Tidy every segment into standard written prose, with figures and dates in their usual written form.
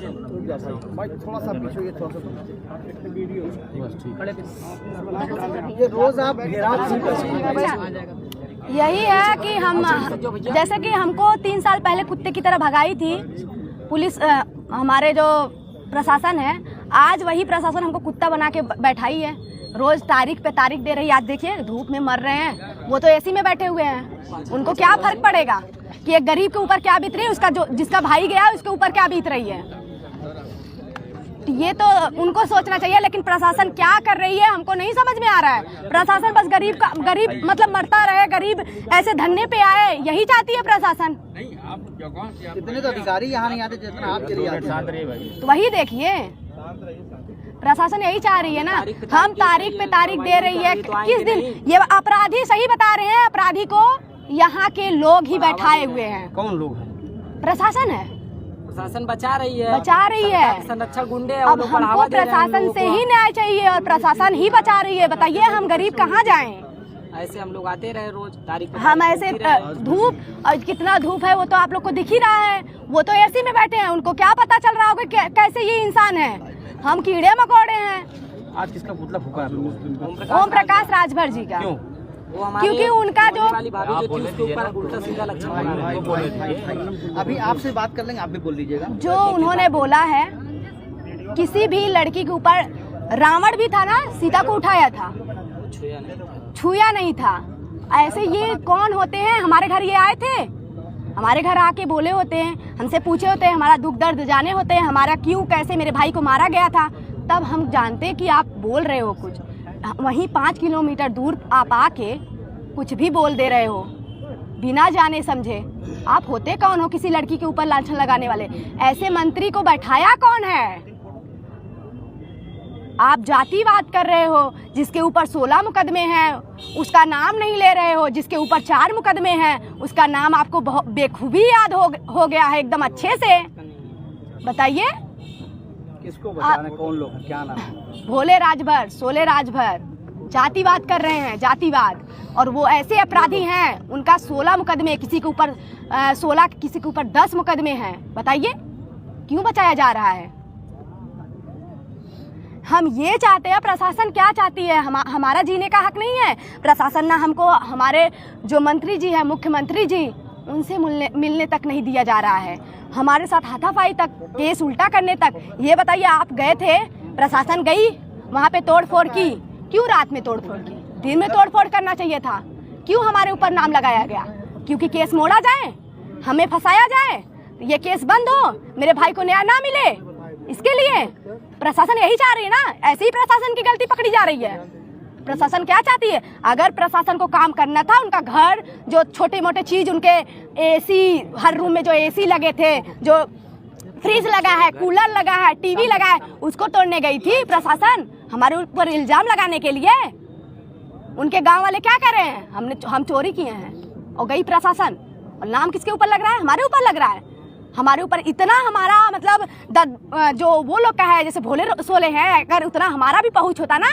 भाई थोड़ा सा पीछे ये थोड़ा सा ये रोज आप यही है कि हम जैसे कि हमको 3 साल पहले कुत्ते की तरह भगाई थी पुलिस, हमारे जो प्रशासन है, आज वही प्रशासन हमको कुत्ता बना के बैठाई है। रोज तारीख पे तारीख दे रही है। आज देखिए धूप में मर रहे हैं, वो तो एसी में बैठे हुए हैं। उनको क्या फर्क पड़ेगा कि एक गरीब के ऊपर क्या बीत रही है, उसका जो जिसका भाई गया उसके ऊपर क्या बीत रही है। ये तो उनको सोचना चाहिए, लेकिन प्रशासन क्या कर रही है हमको नहीं समझ में आ रहा है। प्रशासन बस गरीब मतलब मरता रहे, गरीब ऐसे धरने पे आए, यही चाहती है प्रशासन। इतने तो अधिकारी यहाँ नहीं आते जितना आपके लिए आते हैं। तो वही देखिए, प्रशासन यही चाह रही है ना, हम तारीख पे तारीख दे रही है। किस दिन ये अपराधी सही बता रहे हैं, अपराधी को यहाँ के लोग ही बैठाए हुए हैं। कौन लोग हैं? प्रशासन है, प्रशासन बचा रही है, संरक्षक गुंडे। अब हमको प्रशासन से ही न्याय चाहिए और प्रशासन ही बचा रही है। बताइए हम गरीब कहाँ जाएं? ऐसे हम लोग आते रहे रोज तारीख। हम ऐसे धूप, और कितना धूप है वो तो आप लोग को दिख ही रहा है। वो तो एसी में बैठे हैं, उनको क्या पता चल रहा होगा कैसे ये इंसान है। हम कीड़े मकोड़े हैं। आज किसका पुतला फूका है? ओम प्रकाश राजभर जी का। क्योंकि उनका जो उल्टा सीधा लक्षण। अभी आपसे बात कर लेंगे, आप भी बोल दीजिएगा। जो उन्होंने बोला है, किसी भी लड़की के ऊपर, रावण भी था ना, सीता को उठाया था, छुआ नहीं था। ऐसे ये कौन होते हैं? हमारे घर ये आए थे, हमारे घर आके बोले होते हैं, हमसे पूछे होते हैं, हमारा दुख दर्द जाने होते हैं, हमारा क्यों कैसे मेरे भाई को मारा गया था। तब हम जानते कि आप बोल रहे हो कुछ। वहीं 5 किलोमीटर दूर आप आके कुछ भी बोल दे रहे हो बिना जाने समझे। आप होते कौन हो किसी लड़की के ऊपर लांछन लगाने वाले? ऐसे मंत्री को बैठाया कौन है? आप जातिवाद कर रहे हो। जिसके ऊपर 16 मुकदमे हैं उसका नाम नहीं ले रहे हो, जिसके ऊपर 4 मुकदमे हैं उसका नाम आपको बेखूबी याद हो गया है एकदम अच्छे से। बताइए किसको बचाना? कौन लोग, क्या नाम है? भोले राजभर, सोले राजभर जातिवाद कर रहे हैं, जातिवाद। और वो ऐसे अपराधी हैं, उनका 16 मुकदमे, किसी के ऊपर 16, किसी के ऊपर 10 मुकदमे हैं। बताइए क्यों बचाया जा रहा है? हम ये चाहते हैं, प्रशासन क्या चाहती है? हमारा जीने का हक नहीं है? प्रशासन ना हमको, हमारे जो मंत्री जी हैं, मुख्यमंत्री जी, उनसे मिलने तक नहीं दिया जा रहा है। हमारे साथ हाथापाई तक, केस उल्टा करने तक। ये बताइए, आप गए थे, प्रशासन गई वहाँ पे तोड़फोड़ की, क्यों रात में तोड़फोड़ की? दिन में तोड़फोड़ करना चाहिए था। क्यों हमारे ऊपर नाम लगाया गया? क्योंकि केस मोड़ा जाए, हमें फंसाया जाए, ये केस बंद हो, मेरे भाई को न्याय ना मिले, इसके लिए प्रशासन यही चाह रही है ना। ऐसे ही प्रशासन की गलती पकड़ी जा रही है। प्रशासन क्या चाहती है? अगर प्रशासन को काम करना था, उनका घर, जो छोटे मोटे चीज, उनके एसी, हर रूम में जो एसी लगे थे, जो फ्रिज लगा है, कूलर लगा है, टीवी लगा है, उसको तोड़ने गई थी प्रशासन हमारे ऊपर इल्जाम लगाने के लिए। उनके गांव वाले क्या कर रहे हैं? हम चोरी किए हैं और गई प्रशासन, और नाम किसके ऊपर लग रहा है? हमारे ऊपर लग रहा है। हमारे ऊपर इतना, हमारा मतलब जो वो लोग का है, जैसे भोले सोले हैं, अगर उतना हमारा भी पहुंच होता ना,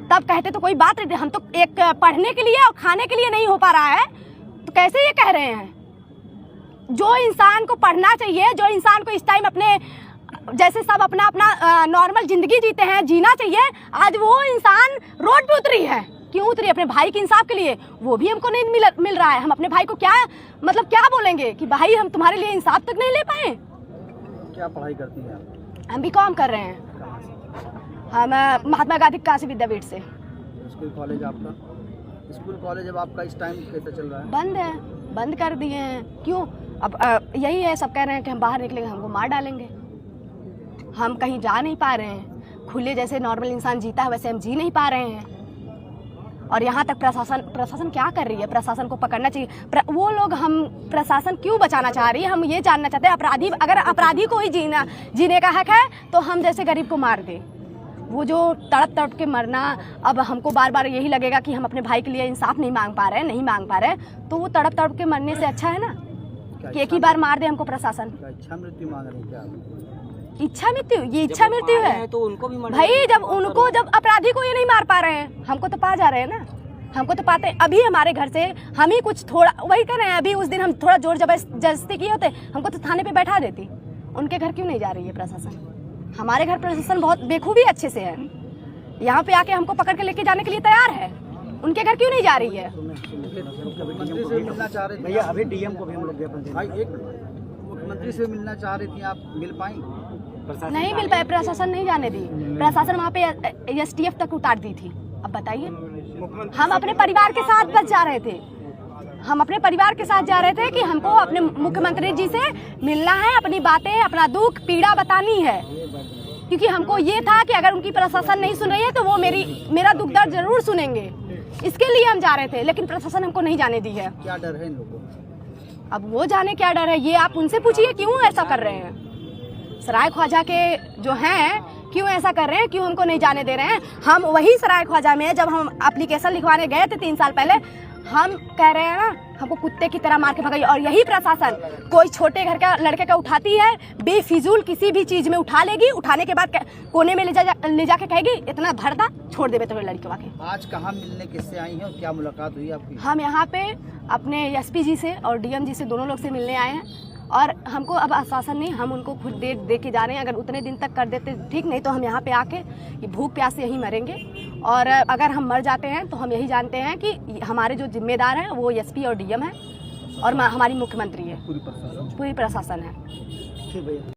तब कहते तो कोई बात नहीं। हम तो एक पढ़ने के लिए और खाने के लिए नहीं हो पा रहा है, तो कैसे ये कह रहे हैं? जो इंसान को पढ़ना चाहिए, जो इंसान को इस टाइम अपने जैसे सब अपना अपना नॉर्मल जिंदगी जीते हैं, जीना चाहिए, आज वो इंसान रोड पे उतरी है। क्यों उतरी? अपने भाई के इंसाफ के लिए। वो भी हमको नहीं मिल रहा है। हम अपने भाई को क्या मतलब क्या बोलेंगे कि भाई हम तुम्हारे लिए इंसाफ तक नहीं ले पाए? क्या पढ़ाई करती हैं आप? हम BCom कर रहे हैं। हम महात्मा गांधी काशी विद्यापीठ से। स्कूल कॉलेज आपका? स्कूल कॉलेज अब आपका इस टाइम कैसे चल रहा है? बंद है, बंद कर दिए हैं। क्यों? अब यही है, सब कह रहे हैं कि हम बाहर निकलेंगे हमको मार डालेंगे। हम कहीं जा नहीं पा रहे हैं। खुले जैसे नॉर्मल इंसान जीता है वैसे हम जी नहीं पा रहे हैं। और यहाँ तक प्रशासन क्या कर रही है? प्रशासन को पकड़ना चाहिए। वो लोग, हम प्रशासन क्यों बचाना चाह रही है? हम ये जानना चाहते हैं। अपराधी, अगर अपराधी को ही जीने का हक है तो हम जैसे गरीब को मार दे। वो जो तड़प के मरना, अब हमको बार बार यही लगेगा कि हम अपने भाई के लिए इंसाफ नहीं मांग पा रहे, तो वो तड़प के मरने से अच्छा है ना कि एक ही बार मार दे हमको प्रशासन। इच्छा मृत्यु मांग रहे हैं क्या? इच्छा मृत्यु, ये इच्छा मृत्यु है तो उनको भी भाई। जब अपराधी को ये नहीं मार पा रहे हैं, हमको तो पा जा रहे हैं ना। हमको तो पाते, अभी हमारे घर से हम ही कुछ थोड़ा वही कर रहे हैं। अभी उस दिन हम थोड़ा जोर जबरदस्ती किए होते, हमको तो थाने पे बैठा देती। उनके घर क्यों नहीं जा रही है प्रशासन? हमारे घर प्रशासन बहुत बेखूबी अच्छे से है, यहाँ पे आके हमको पकड़ के लेके जाने के लिए तैयार है। उनके घर क्यों नहीं जा रही है? मुख्यमंत्री से मिलना चाह रहे थे भैया, अभी डीएम को भी हम लोग ज्ञापन भाई, एक मुख्यमंत्री से मिलना चाह रही थी आप, मिल पाई? नहीं मिल पाए, प्रशासन नहीं जाने दी। प्रशासन वहाँ पे एसटीएफ तक उतार दी थी। अब बताइए, हम अपने परिवार के साथ बस जा रहे थे, हम अपने परिवार के साथ जा रहे थे कि हमको अपने मुख्यमंत्री जी से मिलना है, अपनी बातें, अपना दुख पीड़ा बतानी है, क्योंकि हमको ये था कि अगर उनकी प्रशासन नहीं सुन रही है तो वो मेरा दुख दर्द जरूर सुनेंगे। इसके लिए हम जा रहे थे, लेकिन प्रशासन हमको नहीं जाने दी है। क्या डर है इन लोगों को? अब वो जाने क्या डर है, ये आप उनसे पूछिए क्यों ऐसा कर रहे हैं। सराय ख्वाजा के जो हैं क्यों ऐसा कर रहे हैं, क्यों हमको नहीं जाने दे रहे हैं। हम वही सराय ख्वाजा में जब हम एप्लीकेशन लिखवाने गए थे 3 साल पहले, हम कह रहे हैं ना हमको कुत्ते की तरह मार के भगाई, और यही प्रशासन कोई छोटे घर का लड़के का उठाती है, बेफिजूल किसी भी चीज में उठा लेगी, उठाने के बाद कोने में ले जाके कहेगी इतना भरदा छोड़ देवे तुम्हें लड़के के। आज कहाँ मिलने किससे आई हैं और क्या मुलाकात हुई आपकी? हम यहाँ पे अपने एसपी जी से और डीएम जी से दोनों लोग से मिलने आए हैं, और हमको अब आश्वासन नहीं, हम उनको खुद दे के जा रहे हैं। अगर उतने दिन तक कर देते ठीक, नहीं तो हम यहाँ पे आके ये भूख प्यास से यहीं मरेंगे, और अगर हम मर जाते हैं तो हम यही जानते हैं कि हमारे जो जिम्मेदार हैं वो एसपी और डीएम है और हमारी मुख्यमंत्री है, पूरी प्रशासन है। ठीक भैया।